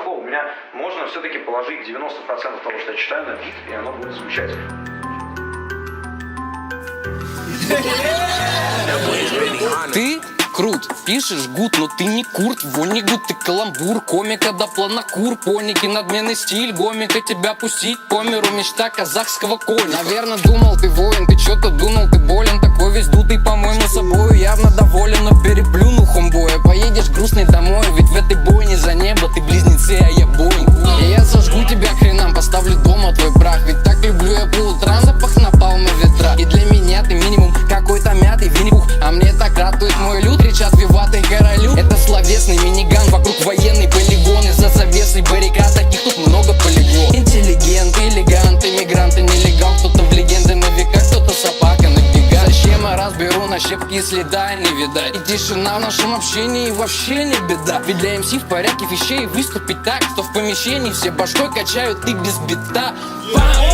флоу. У меня можно все-таки положить 90% того, что я читаю, на бит, и оно будет звучать. Ты крут, пишешь гуд, но ты не Курт Воннегут, ты каламбур, комика да планокур, поники, надменный стиль, гомика тебя пустить по миру, мечта казахского коника. Наверное, думал ты воин, ты чё-то думал, ты болен, такой весь дутый, по-моему, собою явно доволен, но переплюнул хомбоя. Поедешь грустный домой, ведь в этой бойне за небо ты близнецы, а я Боинг. И я сожгу тебя к хренам, поставлю дома твой прах, ведь так люблю я по утрам запах напалма ветра. И для меня ты минимум какой-то мятый винни-пух, а мне так радует мой люд, кричат виваты королю. Это словесный миниган, вокруг военный полигон, из-за завесы баррикад, таких тут много полегло. Интеллигент, элегант, иммигрант, нелегал, кто-то в легенды на века, кто-то собака на бега. Зачем я разберу на щепки, следа не видать, и тишина в нашем общении вообще не беда. Ведь для МС в порядке вещей выступить так, что в помещении все башкой качают и без бита. Бам!